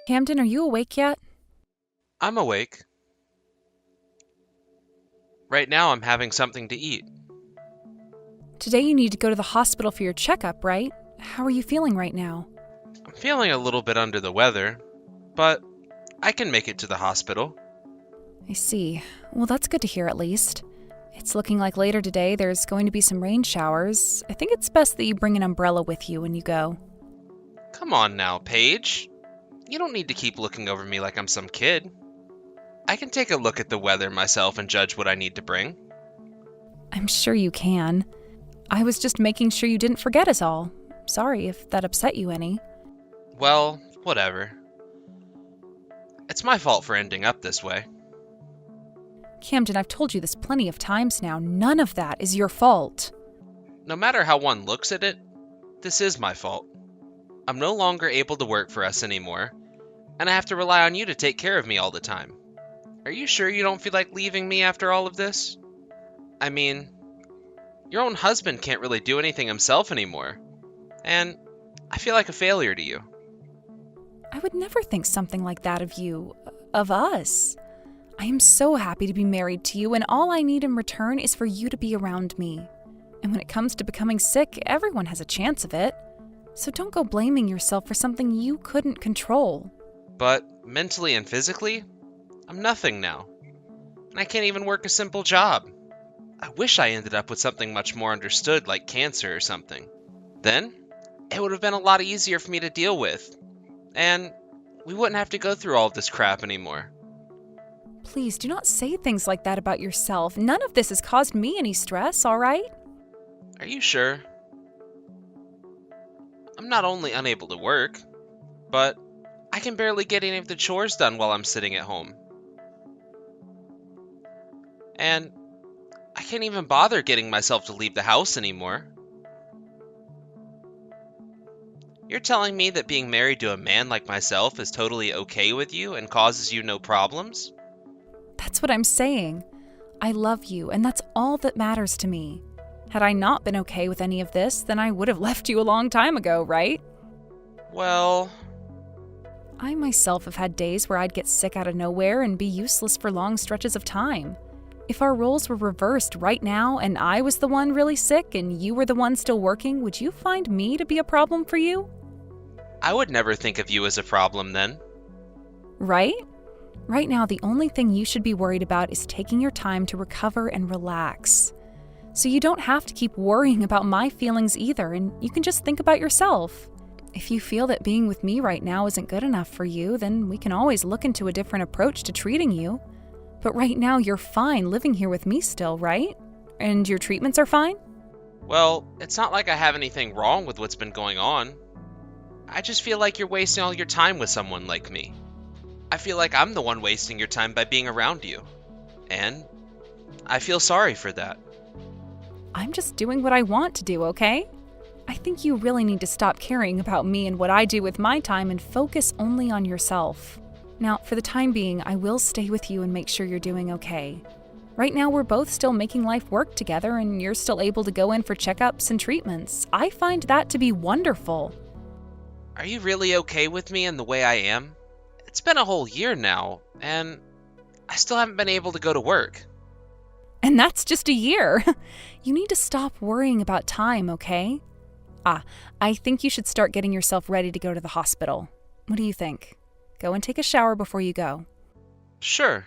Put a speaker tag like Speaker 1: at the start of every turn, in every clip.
Speaker 1: Camden, are you awake yet?
Speaker 2: I'm awake. Right now, I'm having something to eat.
Speaker 1: Today you need to go to the hospital for your checkup, right? How are you feeling right now?
Speaker 2: I'm feeling a little bit under the weather, but I can make it to the hospital.
Speaker 1: I see. Well, that's good to hear at least. It's looking like later today there's going to be some rain showers. I think it's best that you bring an umbrella with you when you go.
Speaker 2: Come on now, Paige. You don't need to keep looking over me like I'm some kid. I can take a look at the weather myself and judge what I need to bring.
Speaker 1: I'm sure you can. I was just making sure you didn't forget us all. Sorry if that upset you any.
Speaker 2: Well, whatever. It's my fault for ending up this way.
Speaker 1: Camden, I've told you this plenty of times now. None of that is your fault.
Speaker 2: No matter how one looks at it, this is my fault. I'm no longer able to work for us anymore, and I have to rely on you to take care of me all the time. Are you sure you don't feel like leaving me after all of this? I mean, your own husband can't really do anything himself anymore, and I feel like a failure to you.
Speaker 1: I would never think something like that of you, of us. I am so happy to be married to you, and all I need in return is for you to be around me. And when it comes to becoming sick, everyone has a chance of it. So don't go blaming yourself for something you couldn't control.
Speaker 2: But mentally and physically, I'm nothing now, and I can't even work a simple job. I wish I ended up with something much more understood like cancer or something. Then, it would have been a lot easier for me to deal with, and we wouldn't have to go through all of this crap anymore.
Speaker 1: Please do not say things like that about yourself. None of this has caused me any stress, all right?
Speaker 2: Are you sure? I'm not only unable to work, but I can barely get any of the chores done while I'm sitting at home. And I can't even bother getting myself to leave the house anymore. You're telling me that being married to a man like myself is totally okay with you and causes you no problems?
Speaker 1: That's what I'm saying. I love you, and that's all that matters to me. Had I not been okay with any of this, then I would have left you a long time ago, right?
Speaker 2: Well,
Speaker 1: I myself have had days where I'd get sick out of nowhere and be useless for long stretches of time. If our roles were reversed right now and I was the one really sick and you were the one still working, would you find me to be a problem for you?
Speaker 2: I would never think of you as a problem then.
Speaker 1: Right? Right now, the only thing you should be worried about is taking your time to recover and relax. So you don't have to keep worrying about my feelings either, and you can just think about yourself. If you feel that being with me right now isn't good enough for you, then we can always look into a different approach to treating you. But right now, you're fine living here with me still, right? And your treatments are fine?
Speaker 2: Well, it's not like I have anything wrong with what's been going on. I just feel like you're wasting all your time with someone like me. I feel like I'm the one wasting your time by being around you. And I feel sorry for that.
Speaker 1: I'm just doing what I want to do, okay? I think you really need to stop caring about me and what I do with my time and focus only on yourself. Now, for the time being, I will stay with you and make sure you're doing okay. Right now, we're both still making life work together and you're still able to go in for checkups and treatments. I find that to be wonderful.
Speaker 2: Are you really okay with me and the way I am? It's been a whole year now, and I still haven't been able to go to work.
Speaker 1: And that's just a year. You need to stop worrying about time, okay? I think you should start getting yourself ready to go to the hospital. What do you think? Go and take a shower before you go.
Speaker 2: Sure,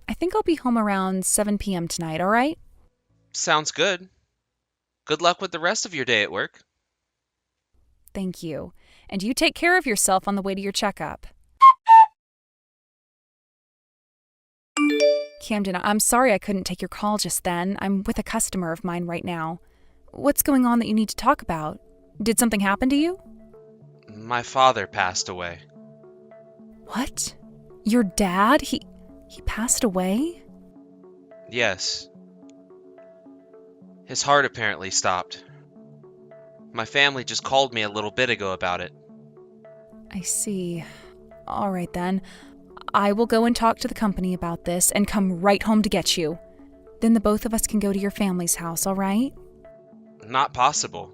Speaker 1: I think I'll be home around 7 p.m. tonight, all right?
Speaker 2: sounds good. Good luck with the rest of your day at work.
Speaker 1: Thank you. And you take care of yourself on the way to your checkup. Camden, I'm sorry I couldn't take your call just then. I'm with a customer of mine right now. What's going on that you need to talk about? Did something happen to you?
Speaker 2: My father passed away.
Speaker 1: What? Your dad? He passed away?
Speaker 2: Yes. His heart apparently stopped. My family just called me a little bit ago about it.
Speaker 1: I see. All right then. I will go and talk to the company about this and come right home to get you. Then the both of us can go to your family's house, all right?
Speaker 2: Not possible.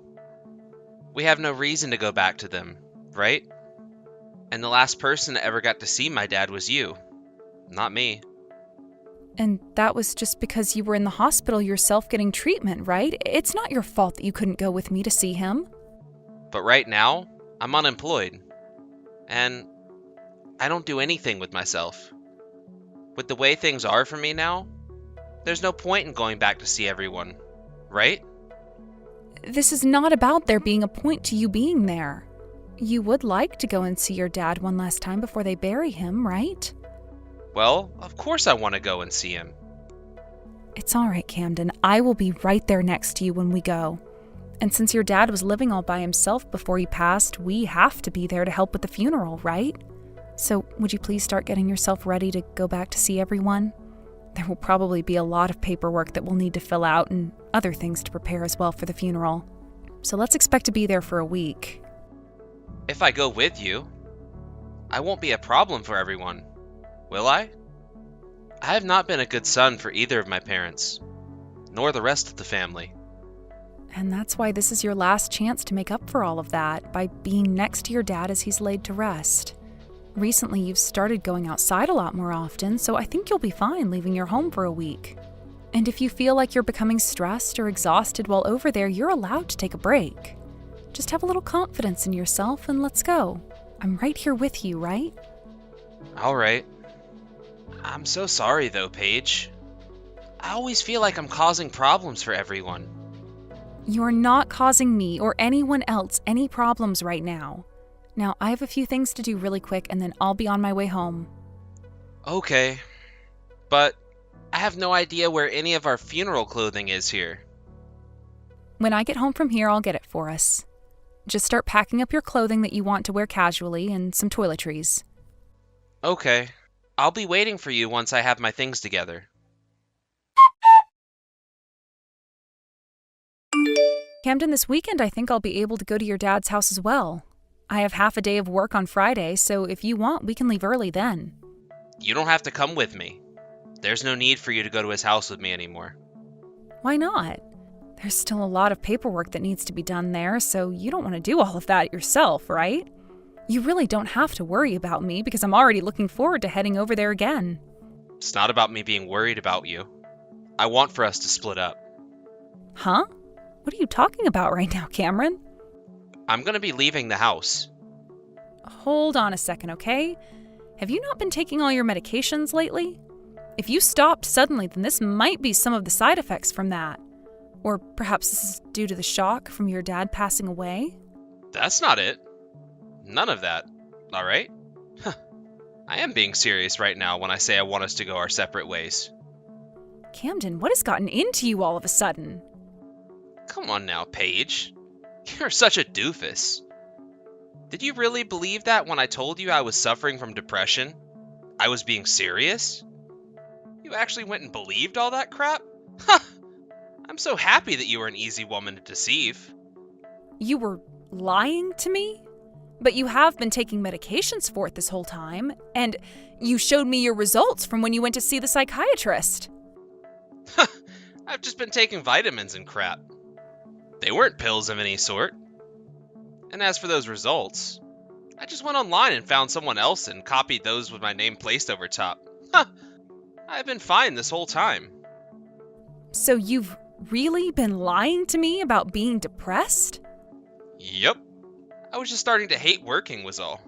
Speaker 2: We have no reason to go back to them, right? And the last person that ever got to see my dad was you, not me.
Speaker 1: And that was just because you were in the hospital yourself getting treatment, right? It's not your fault that you couldn't go with me to see him.
Speaker 2: But right now, I'm unemployed. And I don't do anything with myself. With the way things are for me now, there's no point in going back to see everyone, right?
Speaker 1: This is not about there being a point to you being there. You would like to go and see your dad one last time before they bury him, right?
Speaker 2: Well, of course I want to go and see him.
Speaker 1: It's all right, Camden. I will be right there next to you when we go. And since your dad was living all by himself before he passed, we have to be there to help with the funeral, right? So would you please start getting yourself ready to go back to see everyone? There will probably be a lot of paperwork that we'll need to fill out and other things to prepare as well for the funeral. So let's expect to be there for a week.
Speaker 2: If I go with you, I won't be a problem for everyone, will I? I have not been a good son for either of my parents, nor the rest of the family.
Speaker 1: And that's why this is your last chance to make up for all of that, by being next to your dad as he's laid to rest. Recently, you've started going outside a lot more often, so I think you'll be fine leaving your home for a week. And if you feel like you're becoming stressed or exhausted while over there, you're allowed to take a break. Just have a little confidence in yourself and let's go. I'm right here with you, right?
Speaker 2: All right. I'm so sorry though, Paige. I always feel like I'm causing problems for everyone.
Speaker 1: You're not causing me or anyone else any problems right now. Now, I have a few things to do really quick and then I'll be on my way home.
Speaker 2: Okay. But I have no idea where any of our funeral clothing is here.
Speaker 1: When I get home from here, I'll get it for us. Just start packing up your clothing that you want to wear casually and some toiletries.
Speaker 2: Okay. I'll be waiting for you once I have my things together.
Speaker 1: Camden, this weekend I think I'll be able to go to your dad's house as well. I have half a day of work on Friday, so if you want, we can leave early then.
Speaker 2: You don't have to come with me. There's no need for you to go to his house with me anymore.
Speaker 1: Why not? There's still a lot of paperwork that needs to be done there, so you don't want to do all of that yourself, right? You really don't have to worry about me because I'm already looking forward to heading over there again.
Speaker 2: It's not about me being worried about you. I want for us to split up.
Speaker 1: Huh? What are you talking about right now, Cameron?
Speaker 2: I'm gonna be leaving the house.
Speaker 1: Hold on a second, okay? Have you not been taking all your medications lately? If you stopped suddenly, then this might be some of the side effects from that. Or perhaps this is due to the shock from your dad passing away?
Speaker 2: That's not it. None of that. All right? I am being serious right now when I say I want us to go our separate ways.
Speaker 1: Camden, what has gotten into you all of a sudden?
Speaker 2: Come on now, Paige. You're such a doofus. Did you really believe that when I told you I was suffering from depression? I was being serious? You actually went and believed all that crap? Huh! I'm so happy that you were an easy woman to deceive.
Speaker 1: You were lying to me? But you have been taking medications for it this whole time, and you showed me your results from when you went to see the psychiatrist.
Speaker 2: I've just been taking vitamins and crap. They weren't pills of any sort. And as for those results, I just went online and found someone else and copied those with my name placed over top. I've been fine this whole time.
Speaker 1: So you've really been lying to me about being depressed?
Speaker 2: Yep. I was just starting to hate working was all.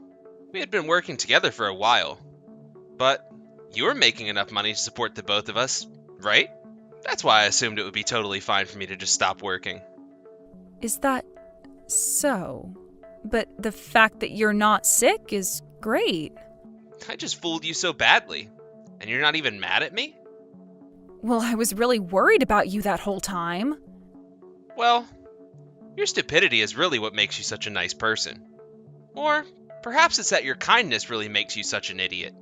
Speaker 2: We had been working together for a while. But you were making enough money to support the both of us, right? That's why I assumed it would be totally fine for me to just stop working.
Speaker 1: Is that so? But the fact that you're not sick is great.
Speaker 2: I just fooled you so badly. And you're not even mad at me?
Speaker 1: Well, I was really worried about you that whole time.
Speaker 2: Well, your stupidity is really what makes you such a nice person. Or perhaps it's that your kindness really makes you such an idiot.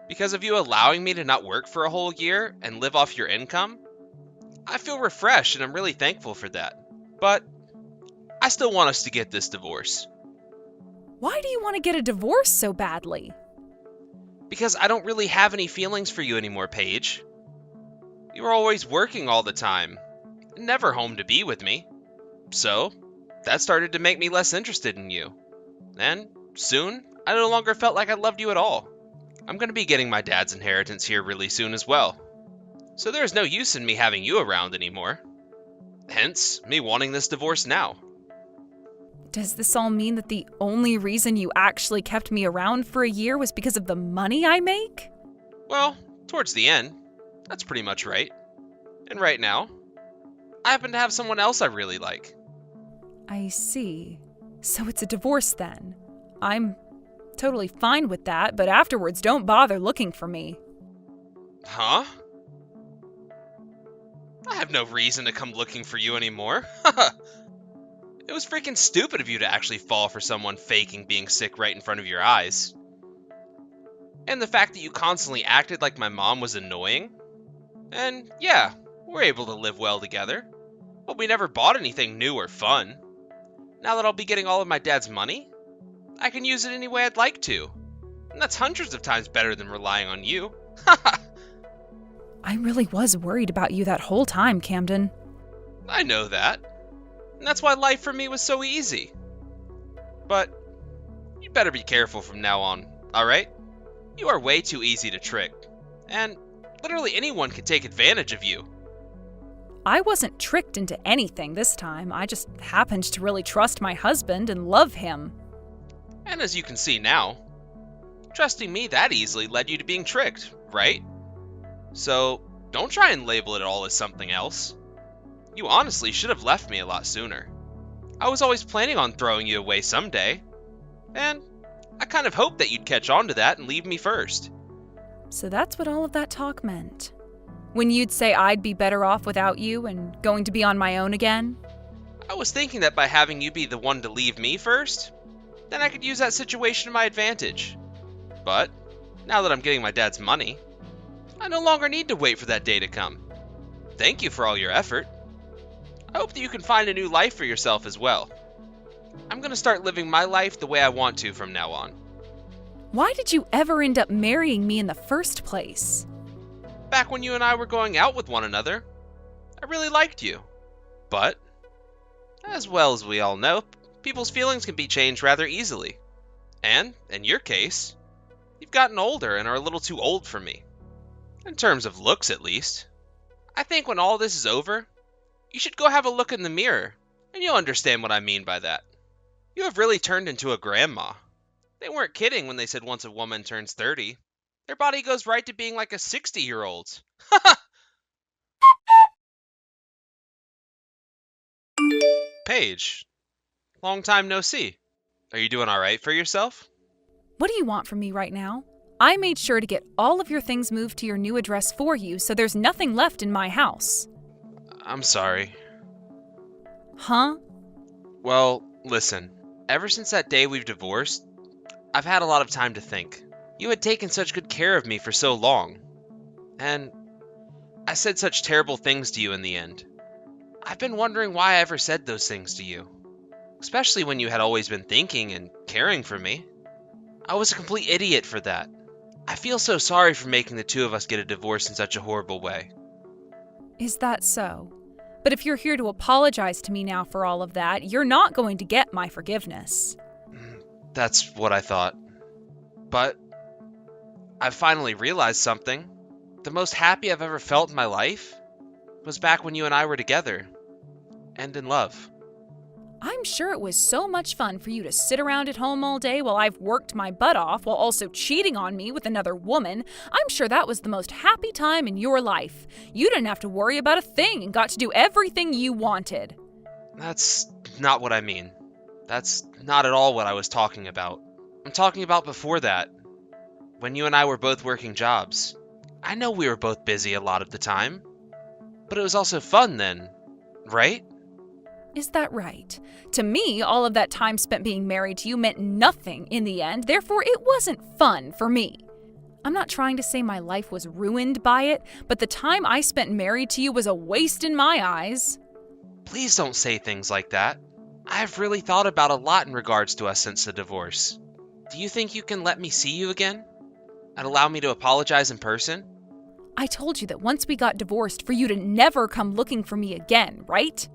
Speaker 2: Because of you allowing me to not work for a whole year and live off your income, I feel refreshed and I'm really thankful for that. But I still want us to get this divorce.
Speaker 1: Why do you want to get a divorce so badly?
Speaker 2: Because I don't really have any feelings for you anymore, Paige. You were always working all the time, and never home to be with me. So, that started to make me less interested in you. And soon, I no longer felt like I loved you at all. I'm going to be getting my dad's inheritance here really soon as well. So there's no use in me having you around anymore. Hence, me wanting this divorce now.
Speaker 1: Does this all mean that the only reason you actually kept me around for a year was because of the money I make?
Speaker 2: Well, towards the end, that's pretty much right. And right now, I happen to have someone else I really like.
Speaker 1: I see. So it's a divorce then. I'm totally fine with that, but afterwards don't bother looking for me.
Speaker 2: Huh? I have no reason to come looking for you anymore. It was freaking stupid of you to actually fall for someone faking being sick right in front of your eyes. And the fact that you constantly acted like my mom was annoying. And yeah, we're able to live well together. But we never bought anything new or fun. Now that I'll be getting all of my dad's money, I can use it any way I'd like to. And that's hundreds of times better than relying on you.
Speaker 1: I really was worried about you that whole time, Camden.
Speaker 2: I know that. And that's why life for me was so easy. But you better be careful from now on, alright? You are way too easy to trick. And literally anyone can take advantage of you.
Speaker 1: I wasn't tricked into anything this time. I just happened to really trust my husband and love him.
Speaker 2: And as you can see now, trusting me that easily led you to being tricked, right? So don't try and label it all as something else. You honestly should have left me a lot sooner. I was always planning on throwing you away someday. And I kind of hoped that you'd catch on to that and leave me first.
Speaker 1: So that's what all of that talk meant. When you'd say I'd be better off without you and going to be on my own again?
Speaker 2: I was thinking that by having you be the one to leave me first, then I could use that situation to my advantage. But now that I'm getting my dad's money, I no longer need to wait for that day to come. Thank you for all your effort. I hope that you can find a new life for yourself as well. I'm going to start living my life the way I want to from now on.
Speaker 1: Why did you ever end up marrying me in the first place?
Speaker 2: Back when you and I were going out with one another, I really liked you. But, as well as we all know, people's feelings can be changed rather easily. And, in your case, you've gotten older and are a little too old for me. In terms of looks, at least. I think when all this is over, you should go have a look in the mirror, and you'll understand what I mean by that. You have really turned into a grandma. They weren't kidding when they said once a woman turns 30, their body goes right to being like a 60-year-old. Paige, long time no see. Are you doing all right for yourself?
Speaker 1: What do you want from me right now? I made sure to get all of your things moved to your new address for you, so there's nothing left in my house.
Speaker 2: I'm sorry.
Speaker 1: Huh?
Speaker 2: Well, listen. Ever since that day we've divorced, I've had a lot of time to think. You had taken such good care of me for so long. And I said such terrible things to you in the end. I've been wondering why I ever said those things to you. Especially when you had always been thinking and caring for me. I was a complete idiot for that. I feel so sorry for making the two of us get a divorce in such a horrible way.
Speaker 1: Is that so? But if you're here to apologize to me now for all of that, you're not going to get my forgiveness.
Speaker 2: That's what I thought. But I've finally realized something. The most happy I've ever felt in my life was back when you and I were together. And in love.
Speaker 1: I'm sure it was so much fun for you to sit around at home all day while I've worked my butt off while also cheating on me with another woman. I'm sure that was the most happy time in your life. You didn't have to worry about a thing and got to do everything you wanted.
Speaker 2: That's not what I mean. That's not at all what I was talking about. I'm talking about before that. When you and I were both working jobs. I know we were both busy a lot of the time. But it was also fun then, right?
Speaker 1: Is that right? To me, all of that time spent being married to you meant nothing in the end, therefore it wasn't fun for me. I'm not trying to say my life was ruined by it, but the time I spent married to you was a waste in my eyes.
Speaker 2: Please don't say things like that. I've really thought about a lot in regards to us since the divorce. Do you think you can let me see you again? And allow me to apologize in person?
Speaker 1: I told you that once we got divorced for you to never come looking for me again, right?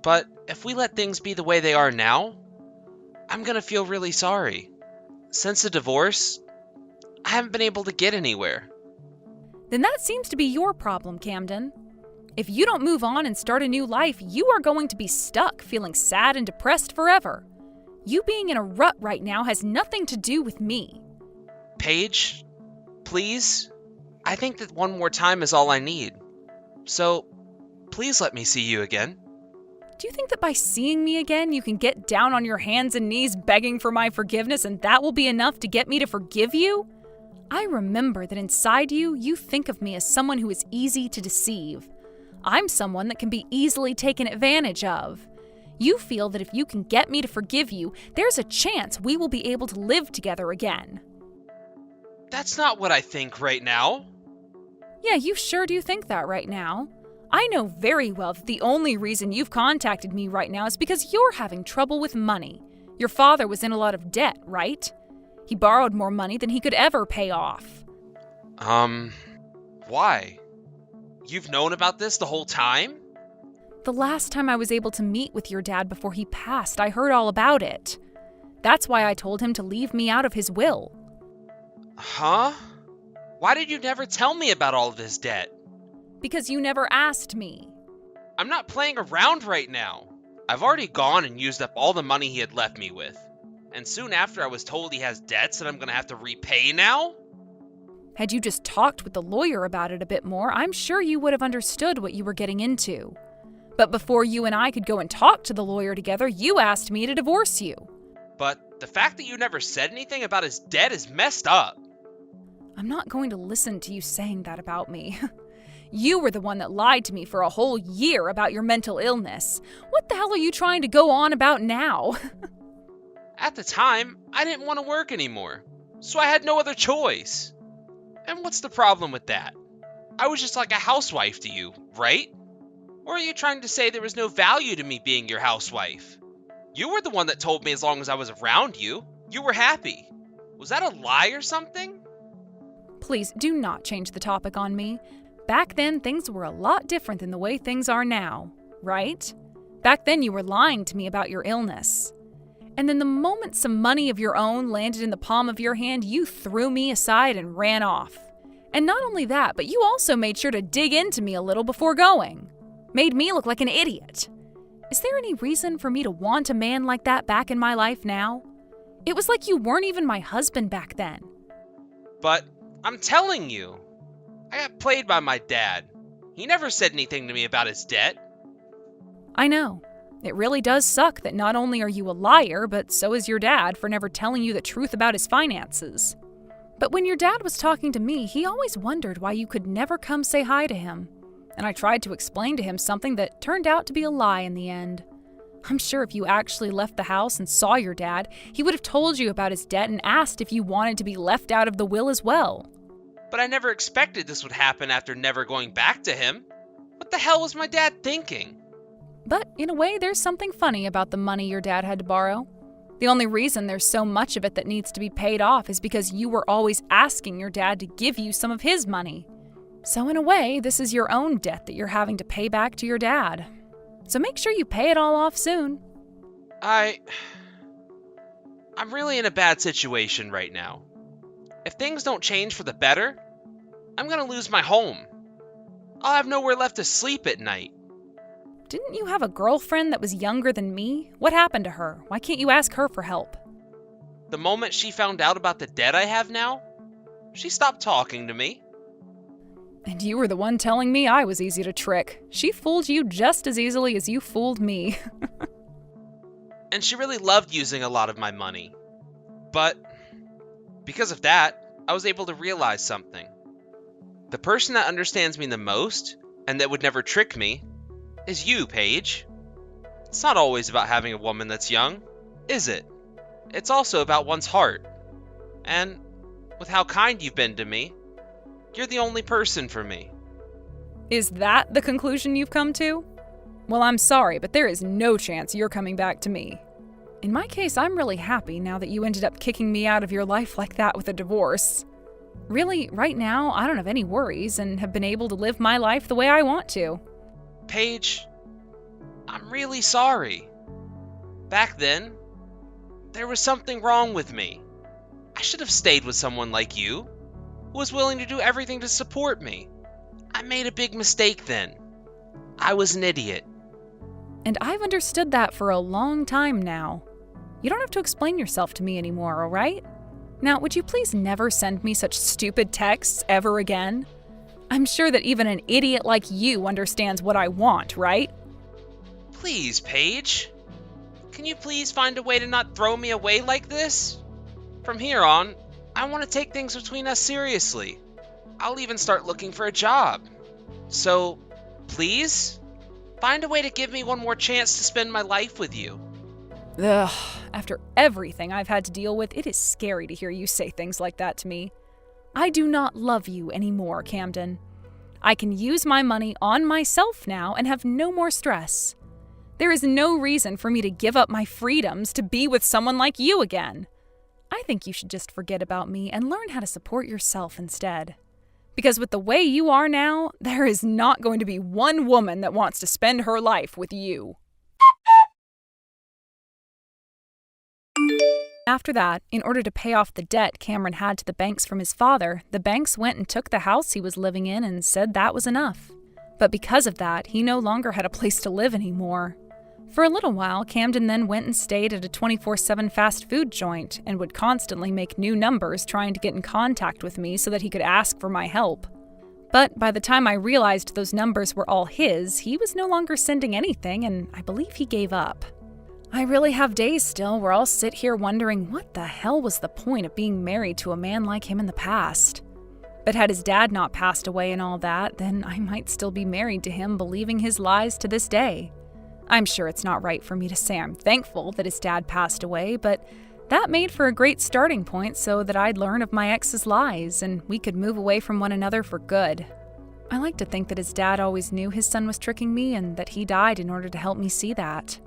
Speaker 2: But if we let things be the way they are now, I'm gonna feel really sorry. since the divorce, I haven't been able to get anywhere.
Speaker 1: Then that seems to be your problem, Camden. If you don't move on and start a new life, you are going to be stuck feeling sad and depressed forever. You being in a rut right now has nothing to do with me.
Speaker 2: Paige, please? I think that one more time is all I need. So, please let me see you again.
Speaker 1: Do you think that by seeing me again, you can get down on your hands and knees begging for my forgiveness and that will be enough to get me to forgive you? I remember that inside you, you think of me as someone who is easy to deceive. I'm someone that can be easily taken advantage of. You feel that if you can get me to forgive you, there's a chance we will be able to live together again.
Speaker 2: That's not what I think right now.
Speaker 1: Yeah, you sure do think that right now. I know very well that the only reason you've contacted me right now is because you're having trouble with money. Your father was in a lot of debt, right? He borrowed more money than he could ever pay off.
Speaker 2: Why? You've known about this the whole time?
Speaker 1: The last time I was able to meet with your dad before he passed, I heard all about it. That's why I told him to leave me out of his will.
Speaker 2: Huh? Why did you never tell me about all of his debt?
Speaker 1: Because you never asked me.
Speaker 2: I'm not playing around right now. I've already gone and used up all the money he had left me with. And soon after I was told he has debts that I'm gonna have to repay now?
Speaker 1: Had you just talked with the lawyer about it a bit more, I'm sure you would have understood what you were getting into. But before you and I could go and talk to the lawyer together, you asked me to divorce you.
Speaker 2: But the fact that you never said anything about his debt is messed up.
Speaker 1: I'm not going to listen to you saying that about me. You were the one that lied to me for a whole year about your mental illness. What the hell are you trying to go on about now?
Speaker 2: At the time, I didn't want to work anymore, so I had no other choice. And what's the problem with that? I was just like a housewife to you, right? Or are you trying to say there was no value to me being your housewife? You were the one that told me as long as I was around you, you were happy. Was that a lie or something?
Speaker 1: Please do not change the topic on me. Back then, things were a lot different than the way things are now, right? Back then, you were lying to me about your illness. And then the moment some money of your own landed in the palm of your hand, you threw me aside and ran off. And not only that, but you also made sure to dig into me a little before going. Made me look like an idiot. Is there any reason for me to want a man like that back in my life now? It was like you weren't even my husband back then.
Speaker 2: But I'm telling you, I got played by my dad. He never said anything to me about his debt.
Speaker 1: I know. It really does suck that not only are you a liar, but so is your dad for never telling you the truth about his finances. But when your dad was talking to me, he always wondered why you could never come say hi to him. And I tried to explain to him something that turned out to be a lie in the end. I'm sure if you actually left the house and saw your dad, he would have told you about his debt and asked if you wanted to be left out of the will as well.
Speaker 2: But I never expected this would happen after never going back to him. What the hell was my dad thinking?
Speaker 1: But in a way, there's something funny about the money your dad had to borrow. The only reason there's so much of it that needs to be paid off is because you were always asking your dad to give you some of his money. So in a way, this is your own debt that you're having to pay back to your dad. So make sure you pay it all off soon.
Speaker 2: I'm really in a bad situation right now. If things don't change for the better, I'm gonna lose my home. I'll have nowhere left to sleep at night.
Speaker 1: Didn't you have a girlfriend that was younger than me? What happened to her? Why can't you ask her for help?
Speaker 2: The moment she found out about the debt I have now, she stopped talking to me.
Speaker 1: And you were the one telling me I was easy to trick. She fooled you just as easily as you fooled me.
Speaker 2: And she really loved using a lot of my money. But because of that, I was able to realize something. The person that understands me the most, and that would never trick me, is you, Paige. It's not always about having a woman that's young, is it? It's also about one's heart. And with how kind you've been to me, you're the only person for me.
Speaker 1: Is that the conclusion you've come to? Well, I'm sorry, but there is no chance you're coming back to me. In my case, I'm really happy now that you ended up kicking me out of your life like that with a divorce. Really, right now, I don't have any worries and have been able to live my life the way I want to.
Speaker 2: Paige, I'm really sorry. Back then, there was something wrong with me. I should have stayed with someone like you, who was willing to do everything to support me. I made a big mistake then. I was an idiot.
Speaker 1: And I've understood that for a long time now. You don't have to explain yourself to me anymore, all right? Now, would you please never send me such stupid texts ever again? I'm sure that even an idiot like you understands what I want, right?
Speaker 2: Please, Paige. Can you please find a way to not throw me away like this? From here on, I want to take things between us seriously. I'll even start looking for a job. So, please, find a way to give me one more chance to spend my life with you.
Speaker 1: Ugh, after everything I've had to deal with, it is scary to hear you say things like that to me. I do not love you anymore, Camden. I can use my money on myself now and have no more stress. There is no reason for me to give up my freedoms to be with someone like you again. I think you should just forget about me and learn how to support yourself instead. Because with the way you are now, there is not going to be one woman that wants to spend her life with you. After that, in order to pay off the debt Cameron had to the banks from his father, the banks went and took the house he was living in and said that was enough. But because of that, he no longer had a place to live anymore. For a little while, Camden then went and stayed at a 24/7 fast food joint and would constantly make new numbers trying to get in contact with me so that he could ask for my help. But by the time I realized those numbers were all his, he was no longer sending anything, and I believe he gave up. I really have days still where I'll sit here wondering what the hell was the point of being married to a man like him in the past. But had his dad not passed away and all that, then I might still be married to him believing his lies to this day. I'm sure it's not right for me to say I'm thankful that his dad passed away, but that made for a great starting point so that I'd learn of my ex's lies and we could move away from one another for good. I like to think that his dad always knew his son was tricking me and that he died in order to help me see that.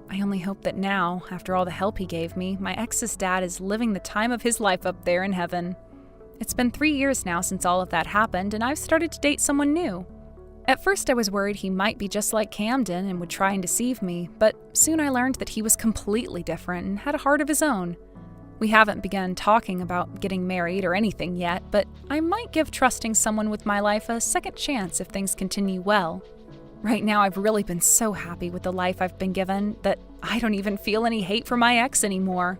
Speaker 1: I only hope that now, after all the help he gave me, my ex's dad is living the time of his life up there in heaven. It's been 3 years now since all of that happened, and I've started to date someone new. At first I was worried he might be just like Camden and would try and deceive me, but soon I learned that he was completely different and had a heart of his own. We haven't begun talking about getting married or anything yet, but I might give trusting someone with my life a second chance if things continue well. Right now, I've really been so happy with the life I've been given that I don't even feel any hate for my ex anymore.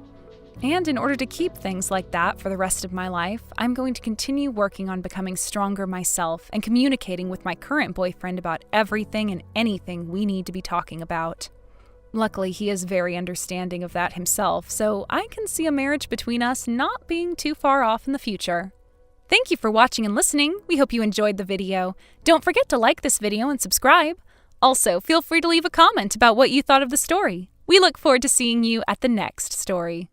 Speaker 1: And in order to keep things like that for the rest of my life, I'm going to continue working on becoming stronger myself and communicating with my current boyfriend about everything and anything we need to be talking about. Luckily, he is very understanding of that himself, so I can see a marriage between us not being too far off in the future. Thank you for watching and listening. We hope you enjoyed the video. Don't forget to like this video and subscribe. Also, feel free to leave a comment about what you thought of the story. We look forward to seeing you at the next story.